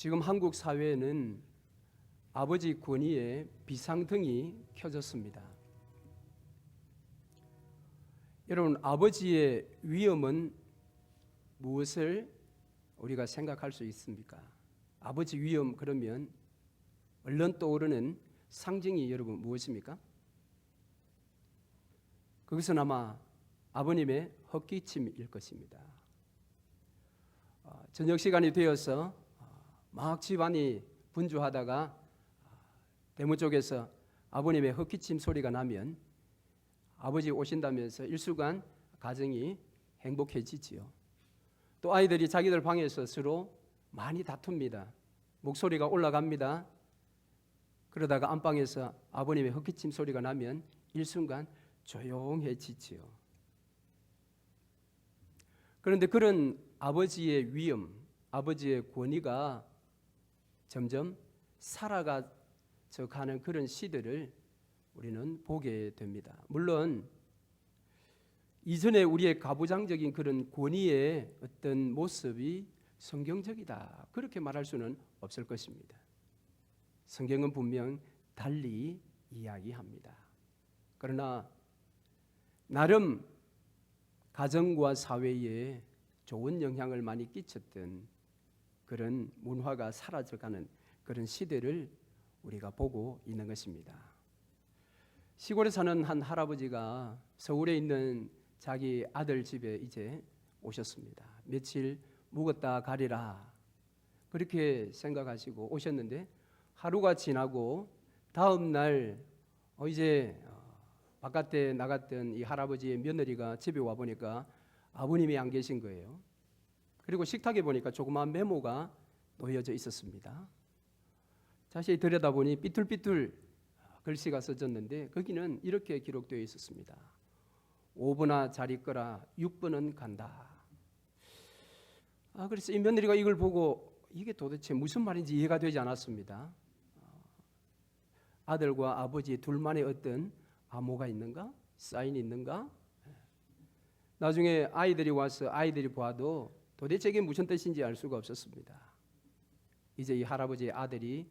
지금 한국 사회에는 아버지 권위에 비상등이 켜졌습니다. 여러분, 아버지의 위엄은 무엇을 우리가 생각할 수 있습니까? 아버지 위엄 그러면 얼른 떠오르는 상징이 여러분 무엇입니까? 그것은 아마 아버님의 헛기침일 것입니다. 저녁 시간이 되어서 막 집안이 분주하다가 대문 쪽에서 아버님의 헛기침 소리가 나면 아버지 오신다면서 일순간 가정이 행복해지지요. 또 아이들이 자기들 방에서 서로 많이 다툽니다. 목소리가 올라갑니다. 그러다가 안방에서 아버님의 헛기침 소리가 나면 일순간 조용해지지요. 그런데 그런 아버지의 위엄, 아버지의 권위가 점점 사라져 가는 그런 시대를 우리는 보게 됩니다. 물론 이전에 우리의 가부장적인 그런 권위의 어떤 모습이 성경적이다, 그렇게 말할 수는 없을 것입니다. 성경은 분명 달리 이야기합니다. 그러나 나름 가정과 사회에 좋은 영향을 많이 끼쳤던 그런 문화가 사라져가는 그런 시대를 우리가 보고 있는 것입니다. 시골에 사는 한 할아버지가 서울에 있는 자기 아들 집에 이제 오셨습니다. 며칠 묵었다 가리라 그렇게 생각하시고 오셨는데 하루가 지나고 다음 날 이제 바깥에 나갔던 이 할아버지의 며느리가 집에 와 보니까 아버님이 안 계신 거예요. 그리고 식탁에 보니까 조그마한 메모가 놓여져 있었습니다. 자세히 들여다보니 삐뚤삐뚤 글씨가 써졌는데 거기는 이렇게 기록되어 있었습니다. 5분아 잘 있거라, 6분은 간다. 그래서 이 며느리가 이걸 보고 이게 도대체 무슨 말인지 이해가 되지 않았습니다. 아들과 아버지 둘만의 어떤 암호가 있는가? 사인이 있는가? 나중에 아이들이 와서 아이들이 봐도 도대체 이게 무슨 뜻인지 알 수가 없었습니다. 이제 이 할아버지의 아들이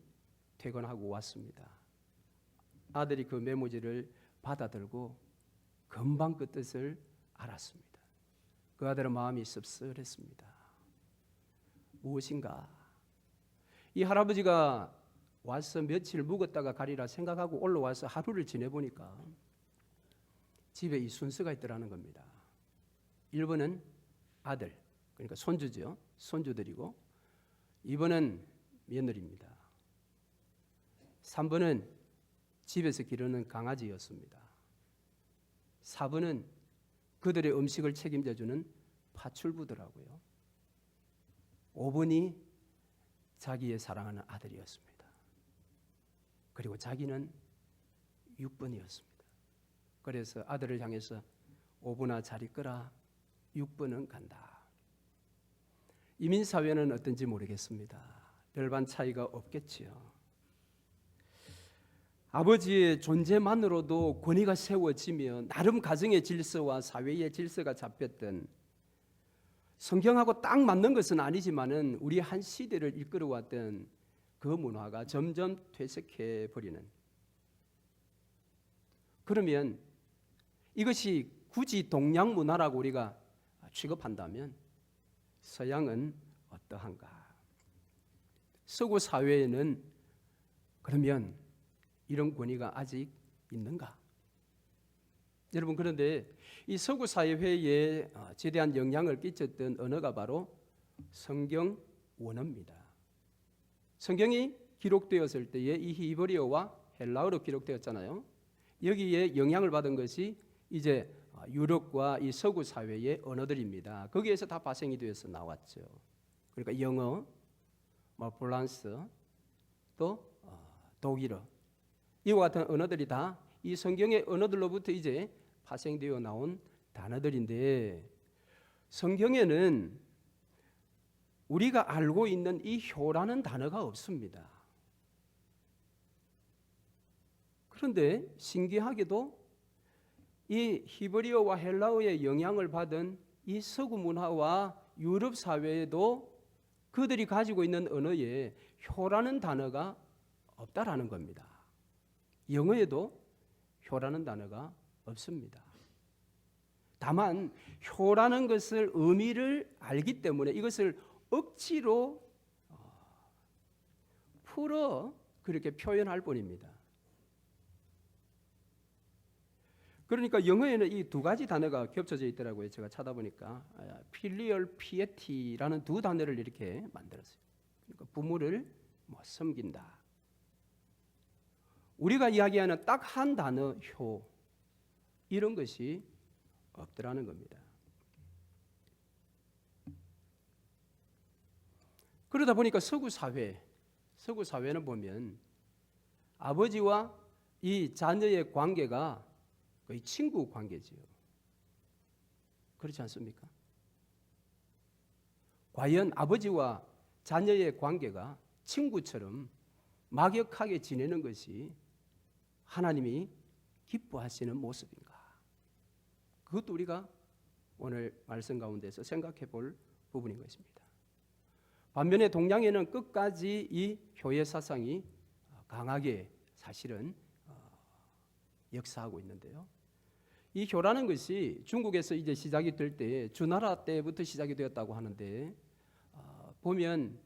퇴근하고 왔습니다. 아들이 그 메모지를 받아들고 금방 그 뜻을 알았습니다. 그 아들은 마음이 씁쓸했습니다. 무엇인가? 이 할아버지가 와서 며칠 묵었다가 가리라 생각하고 올라와서 하루를 지내보니까 집에 이 순서가 있더라는 겁니다. 1번은 아들, 그러니까 손주죠. 손주들이고 2번은 며느리입니다. 3번은 집에서 기르는 강아지였습니다. 4번은 그들의 음식을 책임져주는 파출부더라고요. 5번이 자기의 사랑하는 아들이었습니다. 그리고 자기는 6번이었습니다. 그래서 아들을 향해서 5번아 잘 있거라, 6번은 간다. 이민사회는 어떤지 모르겠습니다. 별반 차이가 없겠지요. 아버지의 존재만으로도 권위가 세워지며 나름 가정의 질서와 사회의 질서가 잡혔던, 성경하고 딱 맞는 것은 아니지만은 우리 한 시대를 이끌어왔던 그 문화가 점점 퇴색해 버리는. 그러면 이것이 굳이 동양 문화라고 우리가 취급한다면 서양은 어떠한가? 서구 사회에는 그러면 이런 권위가 아직 있는가? 여러분, 그런데 이 서구 사회에 제대한 영향을 끼쳤던 언어가 바로 성경 원어입니다. 성경이 기록되었을 때에 이 히브리어와 헬라어로 기록되었잖아요. 여기에 영향을 받은 것이 이제 유럽과 이 서구 사회의 언어들입니다. 거기에서 다 파생이 되어서 나왔죠. 그러니까 영어, 프랑스, 또 독일어, 이와 같은 언어들이 다 이 성경의 언어들로부터 이제 파생되어 나온 단어들인데, 성경에는 우리가 알고 있는 이 효라는 단어가 없습니다. 그런데 신기하게도 이 히브리어와 헬라어의 영향을 받은 이 서구 문화와 유럽 사회에도 그들이 가지고 있는 언어에 효라는 단어가 없다라는 겁니다. 영어에도 효라는 단어가 없습니다. 다만 효라는 것을 의미를 알기 때문에 이것을 억지로 풀어 그렇게 표현할 뿐입니다. 그러니까 영어에는 이 두 가지 단어가 겹쳐져 있더라고요. 제가 찾아보니까 filial piety라는 두 단어를 이렇게 만들었어요. 그러니까 부모를 섬긴다. 우리가 이야기하는 딱 한 단어 효 이런 것이 없더라는 겁니다. 그러다 보니까 서구 사회는 보면 아버지와 이 자녀의 관계가 거의 친구 관계지요. 그렇지 않습니까? 과연 아버지와 자녀의 관계가 친구처럼 막역하게 지내는 것이 하나님이 기뻐하시는 모습인가? 그것도 우리가 오늘 말씀 가운데서 생각해 볼 부분인 것입니다. 반면에 동양에는 끝까지 이 효의 사상이 강하게 사실은 역사하고 있는데요. 이 효라는 것이 중국에서 이제 시작이 될 때 주나라 때부터 시작이 되었다고 하는데 보면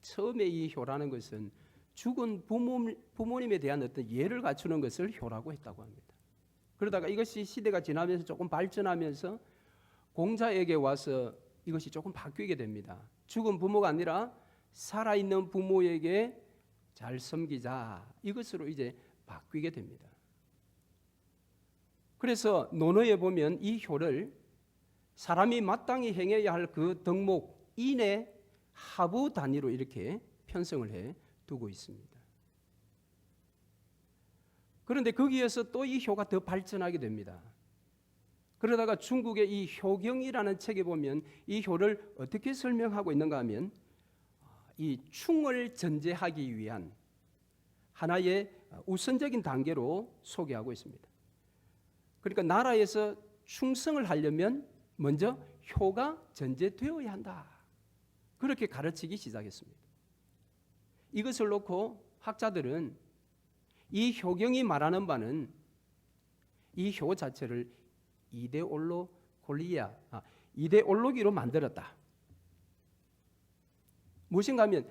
처음에 이 효라는 것은 죽은 부모님에 대한 어떤 예를 갖추는 것을 효라고 했다고 합니다. 그러다가 이것이 시대가 지나면서 조금 발전하면서 공자에게 와서 이것이 조금 바뀌게 됩니다. 죽은 부모가 아니라 살아있는 부모에게 잘 섬기자 이것으로 이제 바뀌게 됩니다. 그래서 논어에 보면 이 효를 사람이 마땅히 행해야 할 그 덕목 인의 하부 단위로 이렇게 편성을 해 두고 있습니다. 그런데 거기에서 또 이 효가 더 발전하게 됩니다. 그러다가 중국의 이 효경이라는 책에 보면 이 효를 어떻게 설명하고 있는가 하면 이 충을 전제하기 위한 하나의 우선적인 단계로 소개하고 있습니다. 그러니까 나라에서 충성을 하려면 먼저 효가 전제되어야 한다. 그렇게 가르치기 시작했습니다. 이것을 놓고 학자들은 이 효경이 말하는 바는 이 효 자체를 이데올로기로 만들었다. 무엇인가 하면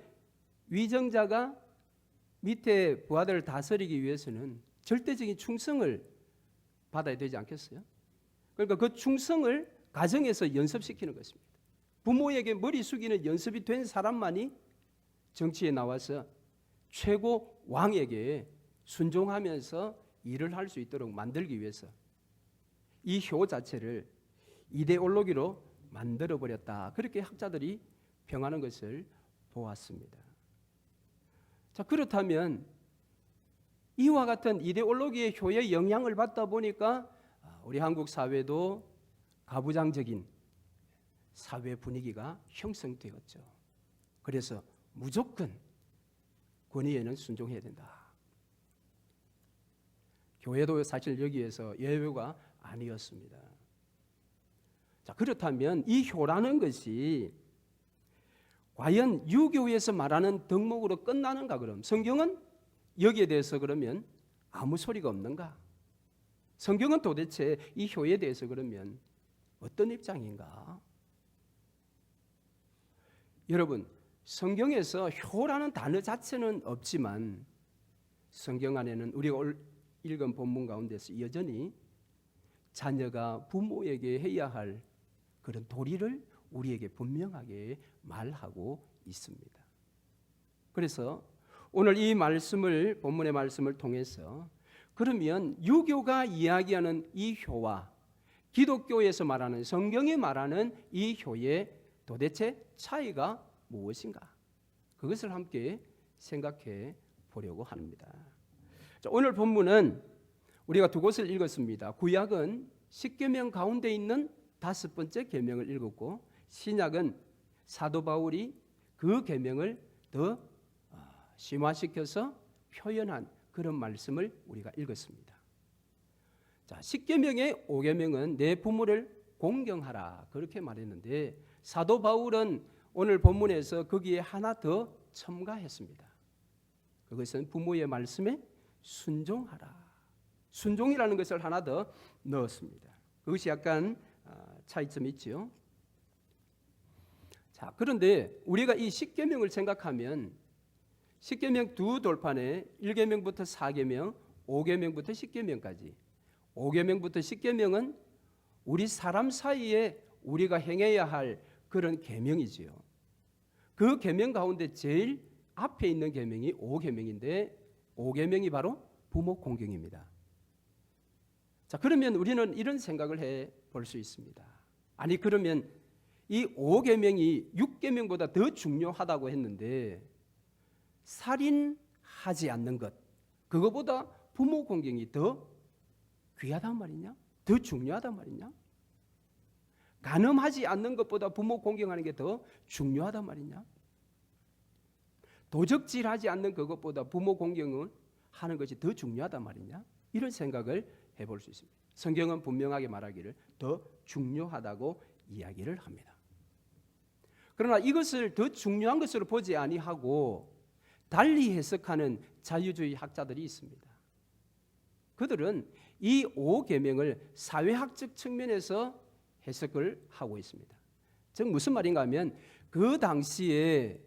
위정자가 밑에 부하들을 다스리기 위해서는 절대적인 충성을 받아야 되지 않겠어요? 그러니까 그 충성을 가정에서 연습시키는 것입니다. 부모에게 머리 숙이는 연습이 된 사람만이 정치에 나와서 최고 왕에게 순종하면서 일을 할 수 있도록 만들기 위해서 이 효 자체를 이데올로기로 만들어버렸다. 그렇게 학자들이 평하는 것을 보았습니다. 자, 그렇다면 이와 같은 이데올로기의 효의 영향을 받다 보니까 우리 한국 사회도 가부장적인 사회 분위기가 형성되었죠. 그래서 무조건 권위에는 순종해야 된다. 교회도 사실 여기에서 예외가 아니었습니다. 자, 그렇다면 이 효라는 것이 과연 유교에서 말하는 덕목으로 끝나는가? 그럼 성경은 여기에 대해서 그러면 아무 소리가 없는가? 성경은 도대체 이 효에 대해서 그러면 어떤 입장인가? 여러분, 성경에서 효라는 단어 자체는 없지만 성경 안에는 우리가 읽은 본문 가운데서 여전히 자녀가 부모에게 해야 할 그런 도리를 우리에게 분명하게 말하고 있습니다. 그래서 오늘 이 말씀을 본문의 말씀을 통해서 그러면 유교가 이야기하는 이 효와 기독교에서 말하는 성경이 말하는 이 효의 도대체 차이가 무엇인가? 그것을 함께 생각해 보려고 합니다. 자, 오늘 본문은 우리가 두 곳을 읽었습니다. 구약은 십계명 가운데 있는 5번째 계명을 읽었고 신약은 사도 바울이 그 계명을 더 심화시켜서 표현한 그런 말씀을 우리가 읽었습니다. 자, 십계명의 5계명은 내 부모를 공경하라 그렇게 말했는데 사도 바울은 오늘 본문에서 거기에 하나 더 첨가했습니다. 그것은 부모의 말씀에 순종하라. 순종이라는 것을 하나 더 넣었습니다. 그것이 약간 차이점이 있죠. 자, 그런데 우리가 이 십계명을 생각하면 십계명 두 돌판에 1계명부터 4계명, 5계명부터 10계명까지 5계명부터 10계명은 우리 사람 사이에 우리가 행해야 할 그런 계명이지요. 그 계명 가운데 제일 앞에 있는 계명이 5계명인데 5계명이 바로 부모 공경입니다. 자, 그러면 우리는 이런 생각을 해 볼 수 있습니다. 아니 그러면 이 5계명이 6계명보다 더 중요하다고 했는데 살인하지 않는 것, 그거보다 부모 공경이 더 귀하단 말이냐? 더 중요하단 말이냐? 간음하지 않는 것보다 부모 공경하는 게 더 중요하단 말이냐? 도적질하지 않는 그것보다 부모 공경을 하는 것이 더 중요하단 말이냐? 이런 생각을 해볼 수 있습니다. 성경은 분명하게 말하기를 더 중요하다고 이야기를 합니다. 그러나 이것을 더 중요한 것으로 보지 아니하고 달리 해석하는 자유주의 학자들이 있습니다. 그들은 이 5계명을 사회학적 측면에서 해석을 하고 있습니다. 즉 무슨 말인가 하면 그 당시에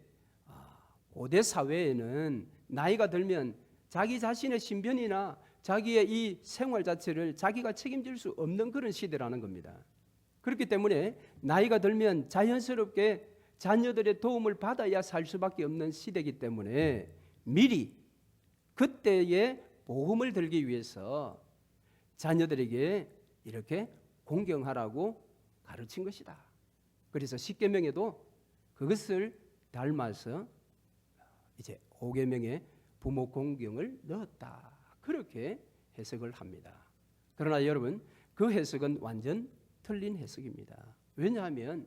고대 사회에는 나이가 들면 자기 자신의 신변이나 자기의 이 생활 자체를 자기가 책임질 수 없는 그런 시대라는 겁니다. 그렇기 때문에 나이가 들면 자연스럽게 자녀들의 도움을 받아야 살 수밖에 없는 시대이기 때문에 미리 그때의 보험을 들기 위해서 자녀들에게 이렇게 공경하라고 가르친 것이다. 그래서 10계명에도 그것을 닮아서 이제 5계명에 부모 공경을 넣었다. 그렇게 해석을 합니다. 그러나 여러분, 그 해석은 완전 틀린 해석입니다. 왜냐하면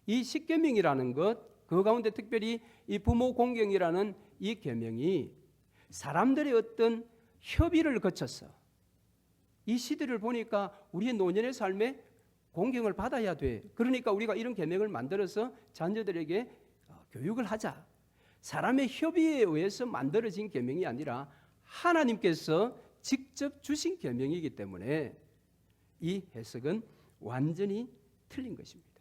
이 10계명이라는 것, 그 가운데 특별히 이 부모 공경이라는 이 계명이 사람들의 어떤 협의를 거쳐서 이 시대를 보니까 우리의 노년의 삶에 공경을 받아야 돼. 그러니까 우리가 이런 계명을 만들어서 자녀들에게 교육을 하자. 사람의 협의에 의해서 만들어진 계명이 아니라 하나님께서 직접 주신 계명이기 때문에 이 해석은 완전히 틀린 것입니다.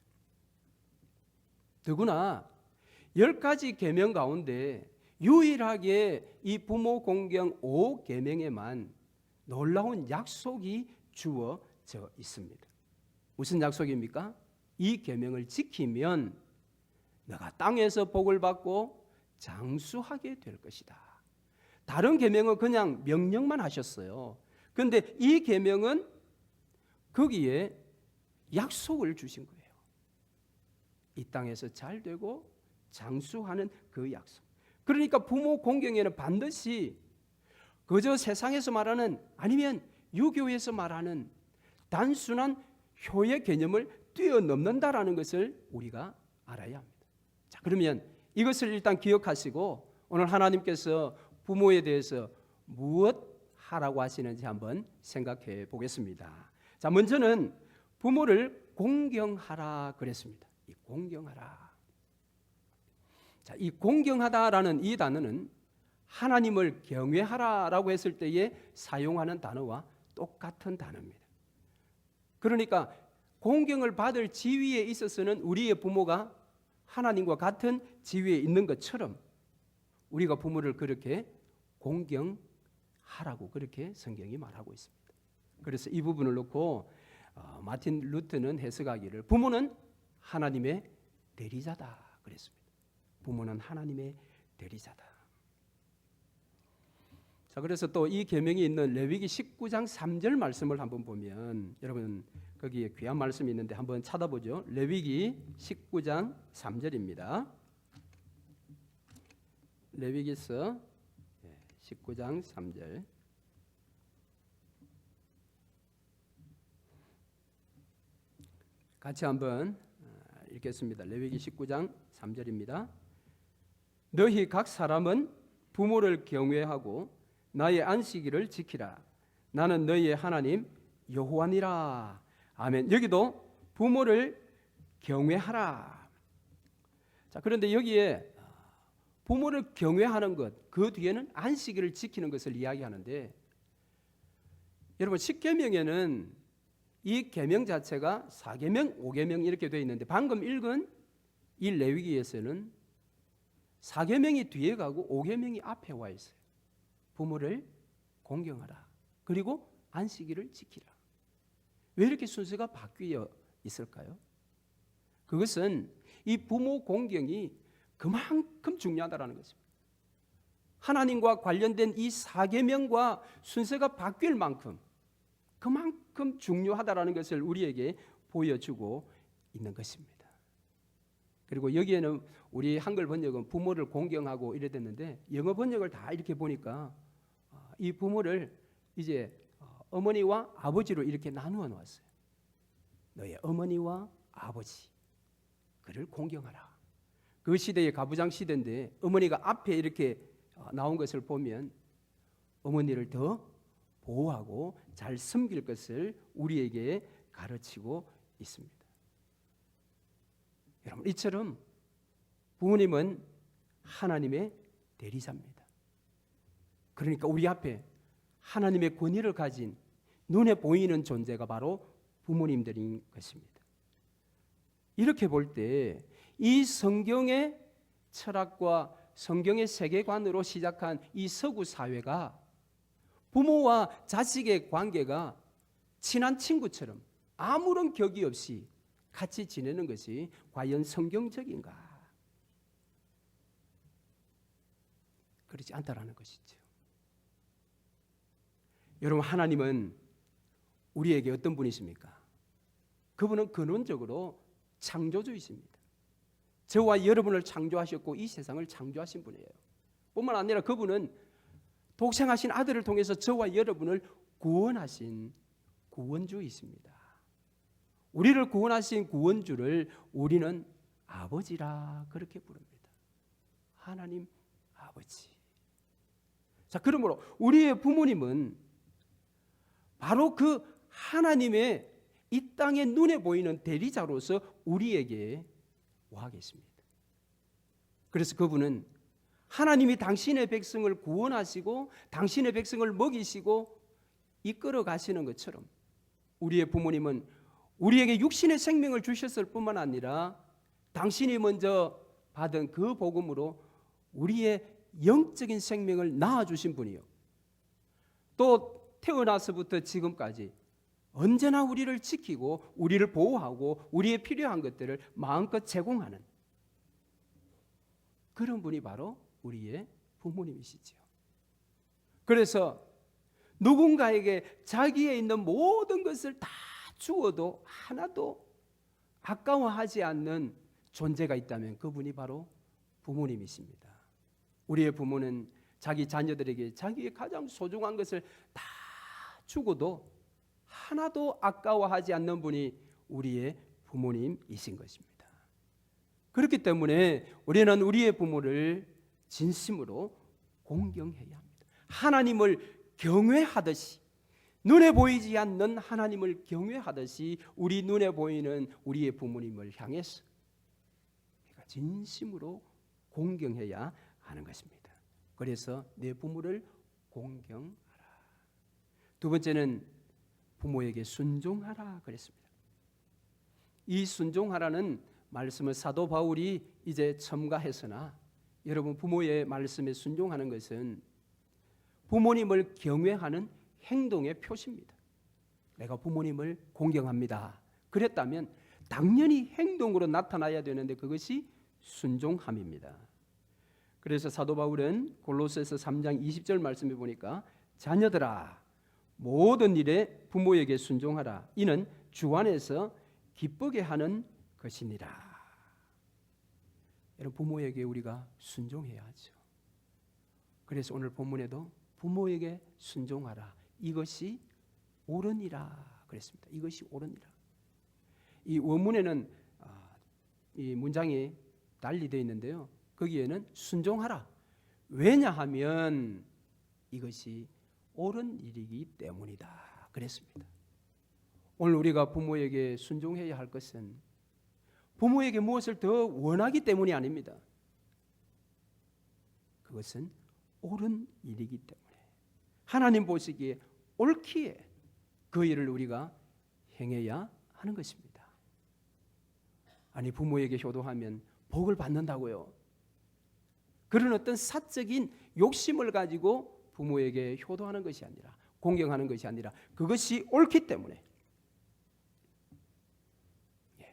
더구나 10가지 계명 가운데 유일하게 이 부모 공경 5계명에만 놀라운 약속이 주어져 있습니다. 무슨 약속입니까? 이 계명을 지키면 너가 땅에서 복을 받고 장수하게 될 것이다. 다른 계명은 그냥 명령만 하셨어요. 그런데 이 계명은 거기에 약속을 주신 거예요. 이 땅에서 잘 되고 장수하는 그 약속. 그러니까 부모 공경에는 반드시 그저 세상에서 말하는 아니면 유교에서 말하는 단순한 효의 개념을 뛰어넘는다라는 것을 우리가 알아야 합니다. 자, 그러면 이것을 일단 기억하시고 오늘 하나님께서 부모에 대해서 무엇 하라고 하시는지 한번 생각해 보겠습니다. 자, 먼저는 부모를 공경하라 그랬습니다. 이 공경하라. 자, 이 공경하다라는 이 단어는 하나님을 경외하라라고 했을 때에 사용하는 단어와 똑같은 단어입니다. 그러니까 공경을 받을 지위에 있어서는 우리의 부모가 하나님과 같은 지위에 있는 것처럼 우리가 부모를 그렇게 공경하라고 그렇게 성경이 말하고 있습니다. 그래서 이 부분을 놓고 마틴 루터는 해석하기를 부모는 하나님의 대리자다 그랬습니다. 부모는 하나님의 대리자다. 자, 그래서 또 이 계명이 있는 레위기 19장 3절 말씀을 한번 보면 여러분 거기에 귀한 말씀이 있는데 한번 찾아보죠. 레위기 19장 3절입니다. 레위기서 19장 3절. 같이 한번 읽겠습니다. 레위기 19장 3절입니다. 너희 각 사람은 부모를 경외하고 나의 안식일을 지키라. 나는 너희의 하나님 여호와니라. 아멘. 여기도 부모를 경외하라. 자, 그런데 여기에 부모를 경외하는 것, 그 뒤에는 안식일을 지키는 것을 이야기하는데, 여러분 10계명에는 이 계명 자체가 4계명, 5계명 이렇게 되어 있는데, 방금 읽은 이 레위기에서는 4계명이 뒤에 가고 5계명이 앞에 와 있어요. 부모를 공경하라, 그리고 안식일을 지키라. 왜 이렇게 순서가 바뀌어 있을까요? 그것은 이 부모 공경이 그만큼 중요하다는 것입니다. 하나님과 관련된 이 4계명과 순서가 바뀔 만큼 그만큼 중요하다는 것을 우리에게 보여주고 있는 것입니다. 그리고 여기에는 우리 한글 번역은 부모를 공경하고 이래 됐는데, 영어 번역을 다 이렇게 보니까 이 부모를 이제 어머니와 아버지로 이렇게 나누어 놓았어요. 너의 어머니와 아버지, 그를 공경하라. 그 시대의 가부장 시대인데 어머니가 앞에 이렇게 나온 것을 보면 어머니를 더 보호하고 잘 섬길 것을 우리에게 가르치고 있습니다. 여러분, 이처럼 부모님은 하나님의 대리자입니다. 그러니까 우리 앞에 하나님의 권위를 가진 눈에 보이는 존재가 바로 부모님들인 것입니다. 이렇게 볼 때 이 성경의 철학과 성경의 세계관으로 시작한 이 서구 사회가 부모와 자식의 관계가 친한 친구처럼 아무런 격이 없이 같이 지내는 것이 과연 성경적인가? 그렇지 않다라는 것이죠. 여러분, 하나님은 우리에게 어떤 분이십니까? 그분은 근원적으로 창조주이십니다. 저와 여러분을 창조하셨고 이 세상을 창조하신 분이에요. 뿐만 아니라 그분은 독생하신 아들을 통해서 저와 여러분을 구원하신 구원주이십니다. 우리를 구원하신 구원주를 우리는 아버지라 그렇게 부릅니다. 하나님 아버지. 자, 그러므로 우리의 부모님은 바로 그 하나님의 이 땅의 눈에 보이는 대리자로서 우리에게 와 계십니다. 그래서 그분은 하나님이 당신의 백성을 구원하시고 당신의 백성을 먹이시고 이끌어 가시는 것처럼 우리의 부모님은 우리에게 육신의 생명을 주셨을 뿐만 아니라 당신이 먼저 받은 그 복음으로 우리의 영적인 생명을 낳아주신 분이요, 또 태어나서부터 지금까지 언제나 우리를 지키고 우리를 보호하고 우리의 필요한 것들을 마음껏 제공하는 그런 분이 바로 우리의 부모님이시죠. 그래서 누군가에게 자기에 있는 모든 것을 다 주어도 하나도 아까워하지 않는 존재가 있다면 그분이 바로 부모님이십니다. 우리의 부모는 자기 자녀들에게 자기의 가장 소중한 것을 다 주고도 하나도 아까워하지 않는 분이 우리의 부모님이신 것입니다. 그렇기 때문에 우리는 우리의 부모를 진심으로 공경해야 합니다. 하나님을 경외하듯이, 눈에 보이지 않는 하나님을 경외하듯이 우리 눈에 보이는 우리의 부모님을 향해서 우리가 진심으로 공경해야 하는 것입니다. 그래서 내 부모를 공경하라. 두 번째는 부모에게 순종하라 그랬습니다. 이 순종하라는 말씀을 사도 바울이 이제 첨가했으나 여러분, 부모의 말씀에 순종하는 것은 부모님을 경외하는 행동의 표시입니다. 내가 부모님을 공경합니다. 그랬다면 당연히 행동으로 나타나야 되는데 그것이 순종함입니다. 그래서 사도 바울은 골로새서 3장 20절 말씀에 보니까 자녀들아 모든 일에 부모에게 순종하라. 이는 주 안에서 기쁘게 하는 것이니라. 여러분, 부모에게 우리가 순종해야 하죠. 그래서 오늘 본문에도 부모에게 순종하라. 이것이 옳으니라 그랬습니다. 이것이 옳으니라. 이 원문에는 이 문장이 달리 되어 있는데요. 거기에는 순종하라. 왜냐하면 이것이 옳은 일이기 때문이다 그랬습니다. 오늘 우리가 부모에게 순종해야 할 것은 부모에게 무엇을 더 원하기 때문이 아닙니다. 그것은 옳은 일이기 때문에 하나님 보시기에 옳기에 그 일을 우리가 행해야 하는 것입니다. 아니 부모에게 효도하면 복을 받는다고요? 그런 어떤 사적인 욕심을 가지고 부모에게 효도하는 것이 아니라 공경하는 것이 아니라 그것이 옳기 때문에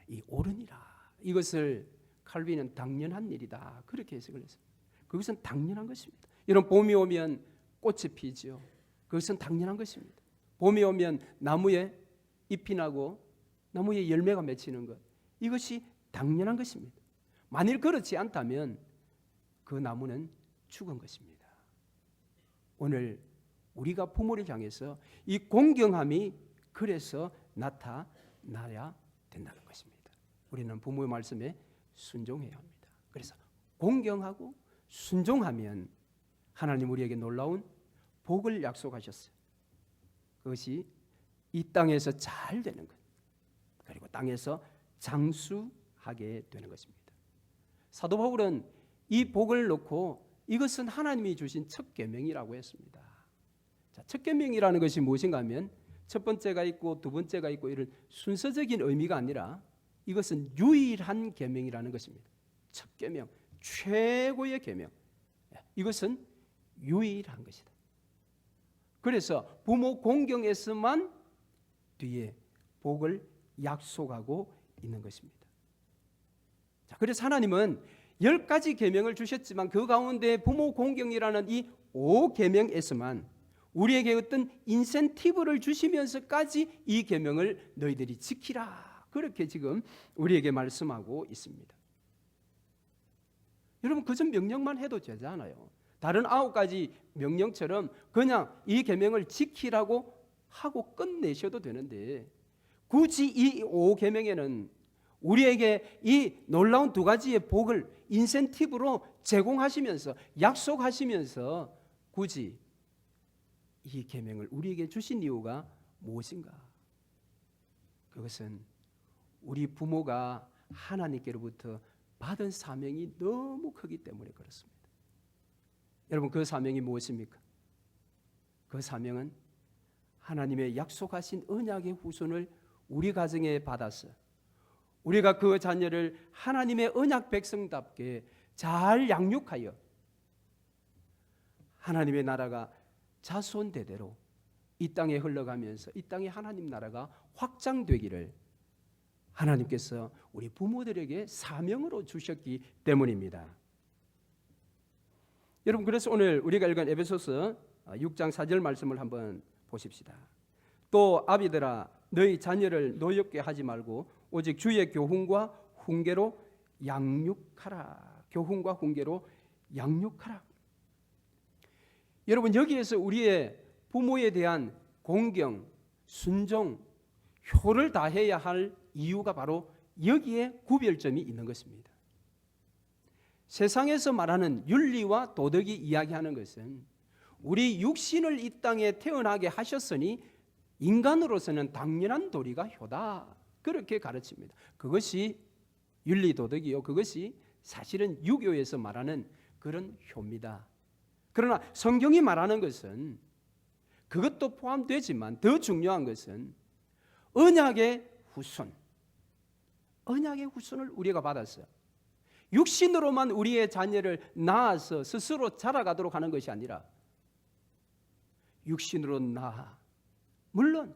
이 옳으니라 이것을 칼빈은 당연한 일이다 그렇게 해석을 했습니다. 그것은 당연한 것입니다. 여러분 봄이 오면 꽃이 피죠. 그것은 당연한 것입니다. 봄이 오면 나무에 잎이 나고 나무에 열매가 맺히는 것 이것이 당연한 것입니다. 만일 그렇지 않다면 그 나무는 죽은 것입니다. 오늘 우리가 부모를 향해서 이 공경함이 그래서 나타나야 된다는 것입니다. 우리는 부모의 말씀에 순종해야 합니다. 그래서 공경하고 순종하면 하나님 우리에게 놀라운 복을 약속하셨어요. 그것이 이 땅에서 잘 되는 것 그리고 땅에서 장수하게 되는 것입니다. 사도 바울은 이 복을 놓고 이것은 하나님이 주신 첫 계명이라고 했습니다. 자, 첫 계명이라는 것이 무엇인가 하면 첫 번째가 있고 두 번째가 있고 이런 순서적인 의미가 아니라 이것은 유일한 계명이라는 것입니다. 첫 계명, 최고의 계명. 이것은 유일한 것이다. 그래서 부모 공경에서만 뒤에 복을 약속하고 있는 것입니다. 자, 그래서 하나님은 10가지 계명을 주셨지만 그 가운데 부모 공경이라는 이 5계명에서만 우리에게 어떤 인센티브를 주시면서까지 이 계명을 너희들이 지키라. 그렇게 지금 우리에게 말씀하고 있습니다. 여러분 그저 명령만 해도 되잖아요. 다른 9가지 명령처럼 그냥 이 계명을 지키라고 하고 끝내셔도 되는데 굳이 이 5계명에는 우리에게 이 놀라운 2가지의 복을 인센티브로 제공하시면서 약속하시면서 굳이 이 계명을 우리에게 주신 이유가 무엇인가? 그것은 우리 부모가 하나님께로부터 받은 사명이 너무 크기 때문에 그렇습니다. 여러분 그 사명이 무엇입니까? 그 사명은 하나님의 약속하신 언약의 후손을 우리 가정에 받아서 우리가 그 자녀를 하나님의 언약 백성답게 잘 양육하여 하나님의 나라가 자손 대대로 이 땅에 흘러가면서 이 땅에 하나님 나라가 확장되기를 하나님께서 우리 부모들에게 사명으로 주셨기 때문입니다. 여러분 그래서 오늘 우리가 읽은 에베소서 6장 4절 말씀을 한번 보십시다. 또 아비들아 너희 자녀를 노엽게 하지 말고 오직 주의 교훈과 훈계로 양육하라. 교훈과 훈계로 양육하라. 여러분 여기에서 우리의 부모에 대한 공경, 순종, 효를 다해야 할 이유가 바로 여기에 구별점이 있는 것입니다. 세상에서 말하는 윤리와 도덕이 이야기하는 것은 우리 육신을 이 땅에 태어나게 하셨으니 인간으로서는 당연한 도리가 효다. 그렇게 가르칩니다. 그것이 윤리 도덕이요. 그것이 사실은 유교에서 말하는 그런 효입니다. 그러나 성경이 말하는 것은 그것도 포함되지만 더 중요한 것은 언약의 후손, 언약의 후손을 우리가 받았어요. 육신으로만 우리의 자녀를 낳아서 스스로 자라가도록 하는 것이 아니라 육신으로 낳아 물론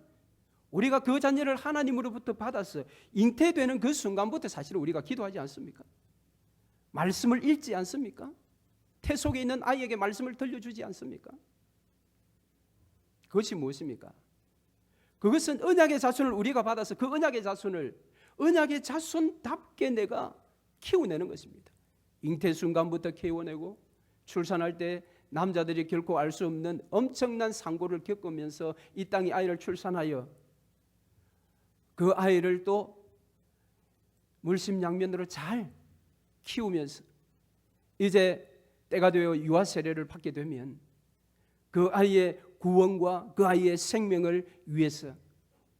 우리가 그 자녀를 하나님으로부터 받아서 잉태되는 그 순간부터 사실 우리가 기도하지 않습니까? 말씀을 읽지 않습니까? 태 속에 있는 아이에게 말씀을 들려주지 않습니까? 그것이 무엇입니까? 그것은 언약의 자손을 우리가 받아서 그 언약의 자손을 언약의 자손답게 내가 키워내는 것입니다. 잉태 순간부터 키워내고 출산할 때 남자들이 결코 알 수 없는 엄청난 상고를 겪으면서 이 땅에 아이를 출산하여 그 아이를 또 물심양면으로 잘 키우면서 이제 때가 되어 유아 세례를 받게 되면 그 아이의 구원과 그 아이의 생명을 위해서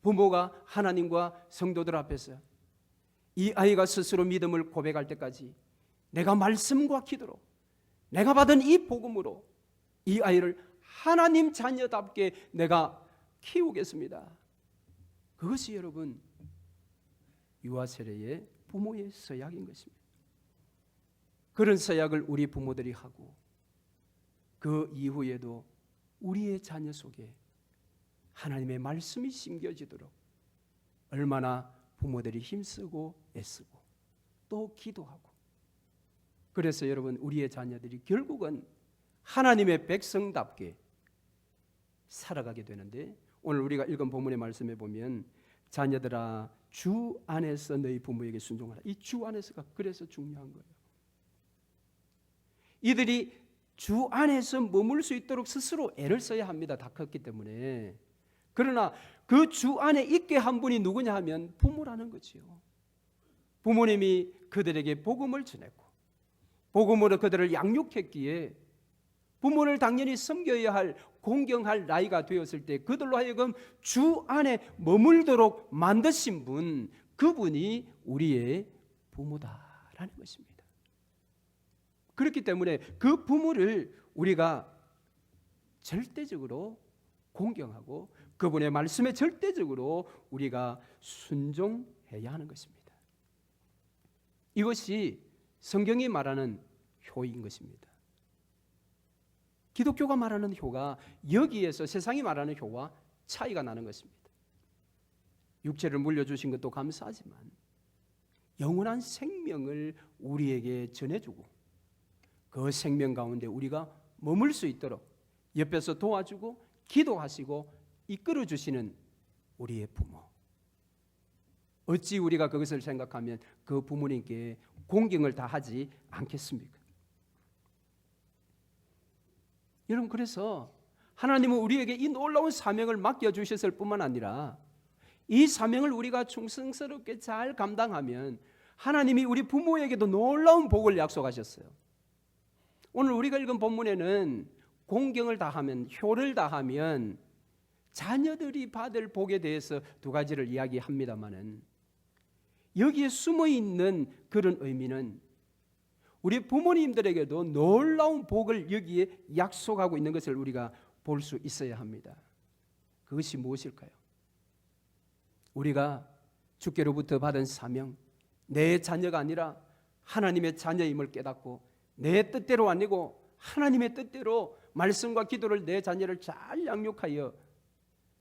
부모가 하나님과 성도들 앞에서 이 아이가 스스로 믿음을 고백할 때까지 내가 말씀과 기도로, 내가 받은 이 복음으로 이 아이를 하나님 자녀답게 내가 키우겠습니다. 그것이 여러분 유아 세례의 부모의 서약인 것입니다. 그런 서약을 우리 부모들이 하고 그 이후에도 우리의 자녀 속에 하나님의 말씀이 심겨지도록 얼마나 부모들이 힘쓰고 애쓰고 또 기도하고, 그래서 여러분 우리의 자녀들이 결국은 하나님의 백성답게 살아가게 되는데, 오늘 우리가 읽은 본문의 말씀에 보면 자녀들아 주 안에서 너희 부모에게 순종하라. 이 주 안에서가 그래서 중요한 거예요. 이들이 주 안에서 머물 수 있도록 스스로 애를 써야 합니다. 다 컸기 때문에. 그러나 그 주 안에 있게 한 분이 누구냐 하면 부모라는 거지요. 부모님이 그들에게 복음을 전했고 복음으로 그들을 양육했기에 부모를 당연히 섬겨야 할, 공경할 나이가 되었을 때 그들로 하여금 주 안에 머물도록 만드신 분, 그분이 우리의 부모다라는 것입니다. 그렇기 때문에 그 부모를 우리가 절대적으로 공경하고 그분의 말씀에 절대적으로 우리가 순종해야 하는 것입니다. 이것이 성경이 말하는 효인 것입니다. 기독교가 말하는 효가 여기에서 세상이 말하는 효와 차이가 나는 것입니다. 육체를 물려주신 것도 감사하지만 영원한 생명을 우리에게 전해주고 그 생명 가운데 우리가 머물 수 있도록 옆에서 도와주고 기도하시고 이끌어주시는 우리의 부모, 어찌 우리가 그것을 생각하면 그 부모님께 공경을 다하지 않겠습니까? 여러분, 그래서 하나님은 우리에게 이 놀라운 사명을 맡겨주셨을 뿐만 아니라 이 사명을 우리가 충성스럽게 잘 감당하면 하나님이 우리 부모에게도 놀라운 복을 약속하셨어요. 오늘 우리가 읽은 본문에는 공경을 다하면, 효를 다하면 자녀들이 받을 복에 대해서 두 가지를 이야기합니다마는 여기에 숨어있는 그런 의미는 우리 부모님들에게도 놀라운 복을 여기에 약속하고 있는 것을 우리가 볼 수 있어야 합니다. 그것이 무엇일까요? 우리가 주께로부터 받은 사명, 내 자녀가 아니라 하나님의 자녀임을 깨닫고 내 뜻대로 아니고 하나님의 뜻대로 말씀과 기도를 내 자녀를 잘 양육하여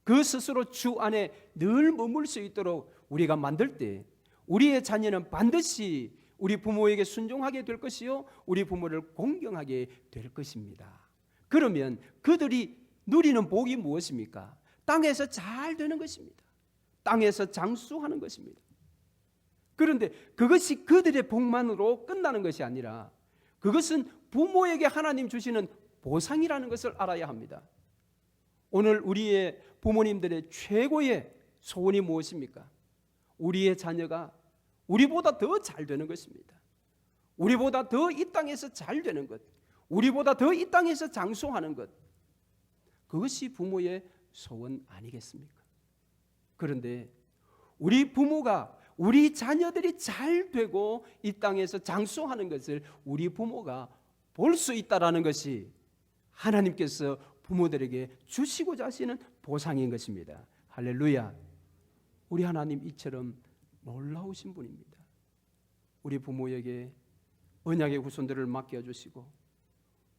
그 스스로 주 안에 늘 머물 수 있도록 우리가 만들 때 우리의 자녀는 반드시 우리 부모에게 순종하게 될 것이요 우리 부모를 공경하게 될 것입니다. 그러면 그들이 누리는 복이 무엇입니까? 땅에서 잘 되는 것입니다. 땅에서 장수하는 것입니다. 그런데 그것이 그들의 복만으로 끝나는 것이 아니라 그것은 부모에게 하나님 주시는 보상이라는 것을 알아야 합니다. 오늘 우리의 부모님들의 최고의 소원이 무엇입니까? 우리의 자녀가 우리보다 더 잘 되는 것입니다. 우리보다 더 이 땅에서 잘 되는 것, 우리보다 더 이 땅에서 장수하는 것, 그것이 부모의 소원 아니겠습니까? 그런데 우리 부모가, 우리 자녀들이 잘 되고 이 땅에서 장수하는 것을 우리 부모가 볼 수 있다라는 것이 하나님께서 부모들에게 주시고자 하시는 보상인 것입니다. 할렐루야. 우리 하나님 이처럼 놀라우신 분입니다. 우리 부모에게 언약의 후손들을 맡겨주시고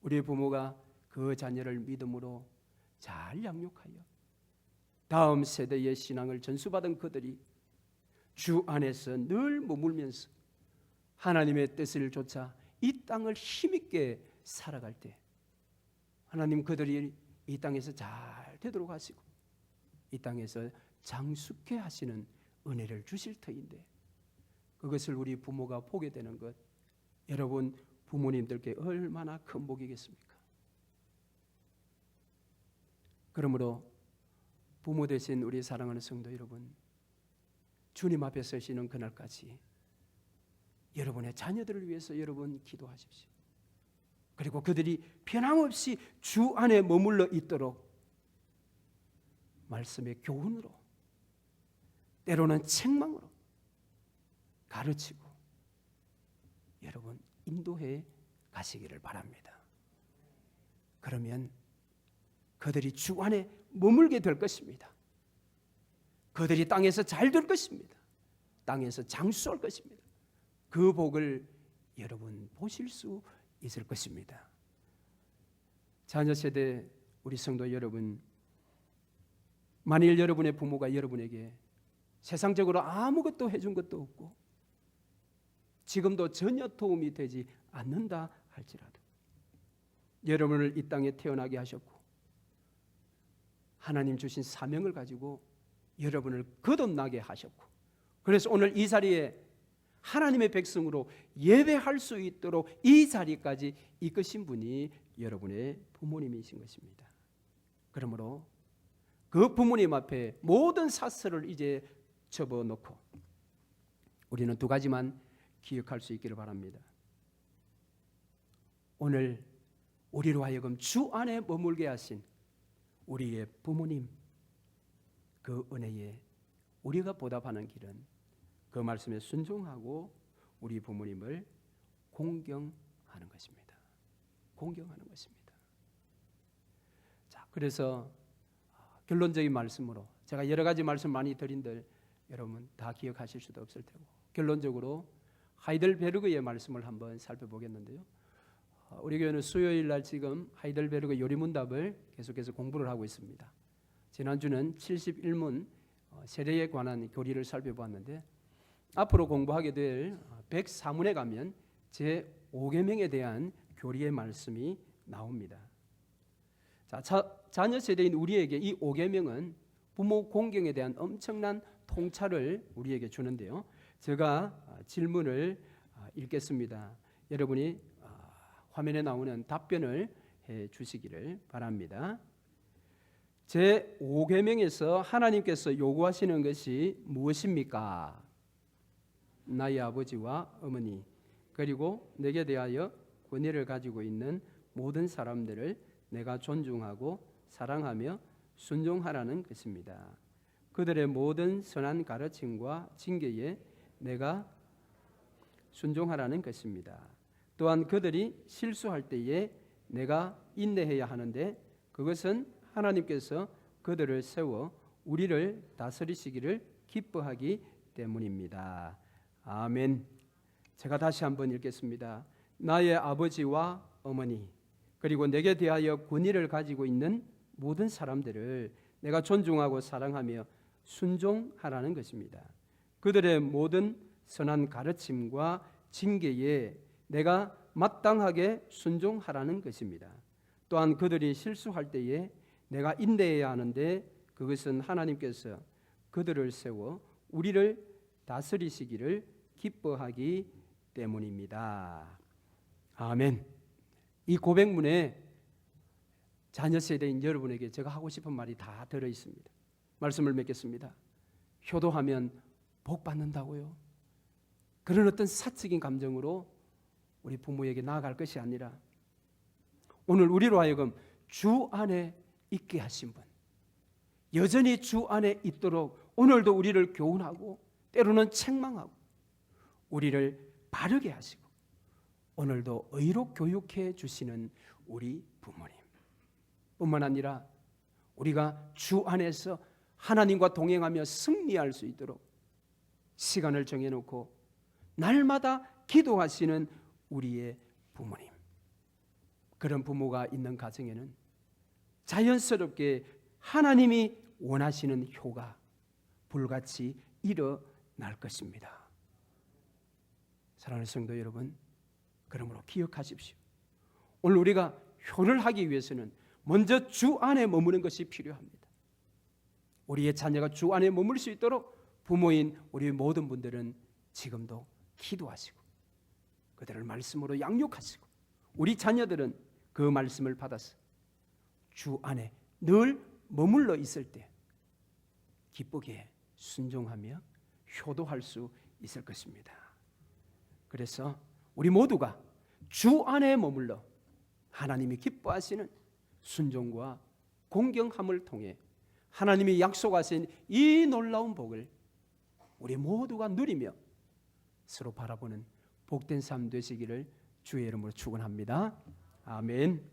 우리 부모가 그 자녀를 믿음으로 잘 양육하여 다음 세대의 신앙을 전수받은 그들이 주 안에서 늘 머물면서 하나님의 뜻을 좇아 이 땅을 힘있게 살아갈 때 하나님 그들이 이 땅에서 잘 되도록 하시고 이 땅에서 장수케 하시는 은혜를 주실 터인데 그것을 우리 부모가 보게 되는 것, 여러분 부모님들께 얼마나 큰 복이겠습니까? 그러므로 부모 되신 우리 사랑하는 성도 여러분, 주님 앞에 서시는 그날까지 여러분의 자녀들을 위해서 여러분 기도하십시오. 그리고 그들이 변함없이 주 안에 머물러 있도록 말씀의 교훈으로, 때로는 책망으로, 가르치고 여러분 인도해 가시기를 바랍니다. 그러면 그들이 주 안에 머물게 될 것입니다. 그들이 땅에서 잘 될 것입니다. 땅에서 장수할 것입니다. 그 복을 여러분 보실 수 있을 것입니다. 자녀 세대 우리 성도 여러분, 만일 여러분의 부모가 여러분에게 세상적으로 아무것도 해준 것도 없고 지금도 전혀 도움이 되지 않는다 할지라도 여러분을 이 땅에 태어나게 하셨고 하나님 주신 사명을 가지고 여러분을 거듭나게 하셨고 그래서 오늘 이 자리에 하나님의 백성으로 예배할 수 있도록 이 자리까지 이끄신 분이 여러분의 부모님이신 것입니다. 그러므로 그 부모님 앞에 모든 사슬을 이제 접어놓고 우리는 두 가지만 기억할 수 있기를 바랍니다. 오늘 우리로 하여금 주 안에 머물게 하신 우리의 부모님, 그 은혜에 우리가 보답하는 길은 그 말씀에 순종하고 우리 부모님을 공경하는 것입니다. 공경하는 것입니다. 자, 그래서 결론적인 말씀으로 제가 여러 가지 말씀 많이 드린들 여러분 다 기억하실 수도 없을 테고 결론적으로 하이델베르그의 말씀을 한번 살펴보겠는데요. 우리 교회는 수요일 날 지금 하이델베르그 요리문답을 계속해서 공부를 하고 있습니다. 지난주는 71문 세례에 관한 교리를 살펴보았는데 앞으로 공부하게 될 104문에 가면 제5계명에 대한 교리의 말씀이 나옵니다. 자녀 세대인 우리에게 이 5계명은 부모 공경에 대한 엄청난 통찰을 우리에게 주는데요. 제가 질문을 읽겠습니다. 여러분이 화면에 나오는 답변을 해 주시기를 바랍니다. 제5계명에서 하나님께서 요구하시는 것이 무엇입니까? 나의 아버지와 어머니 그리고 내게 대하여 권위를 가지고 있는 모든 사람들을 내가 존중하고 사랑하며 순종하라는 것입니다. 그들의 모든 선한 가르침과 징계에 내가 순종하라는 것입니다. 또한 그들이 실수할 때에 내가 인내해야 하는데 그것은 하나님께서 그들을 세워 우리를 다스리시기를 기뻐하기 때문입니다. 아멘. 제가 다시 한번 읽겠습니다. 나의 아버지와 어머니 그리고 내게 대하여 권위를 가지고 있는 모든 사람들을 내가 존중하고 사랑하며 순종하라는 것입니다. 그들의 모든 선한 가르침과 징계에 내가 마땅하게 순종하라는 것입니다. 또한 그들이 실수할 때에 내가 인내해야 하는데 그것은 하나님께서 그들을 세워 우리를 다스리시기를 기뻐하기 때문입니다. 아멘. 이 고백문에 자녀 세대인 여러분에게 제가 하고 싶은 말이 다 들어 있습니다. 말씀을 맺겠습니다. 효도하면 복 받는다고요? 그런 어떤 사적인 감정으로 우리 부모에게 나아갈 것이 아니라 오늘 우리로 하여금 주 안에 있게 하신 분, 여전히 주 안에 있도록 오늘도 우리를 교훈하고 때로는 책망하고 우리를 바르게 하시고 오늘도 의로 교육해 주시는 우리 부모님 뿐만 아니라 우리가 주 안에서 하나님과 동행하며 승리할 수 있도록 시간을 정해놓고 날마다 기도하시는 우리의 부모님, 그런 부모가 있는 가정에는 자연스럽게 하나님이 원하시는 효가 불같이 일어날 것입니다. 사랑하는 성도 여러분, 그러므로 기억하십시오. 오늘 우리가 효를 하기 위해서는 먼저 주 안에 머무는 것이 필요합니다. 우리의 자녀가 주 안에 머물 수 있도록 부모인 우리 모든 분들은 지금도 기도하시고 그들을 말씀으로 양육하시고 우리 자녀들은 그 말씀을 받아서 주 안에 늘 머물러 있을 때 기쁘게 순종하며 효도할 수 있을 것입니다. 그래서 우리 모두가 주 안에 머물러 하나님이 기뻐하시는 순종과 공경함을 통해 하나님이 약속하신 이 놀라운 복을 우리 모두가 누리며 서로 바라보는 복된 삶 되시기를 주의 이름으로 축원합니다. 아멘.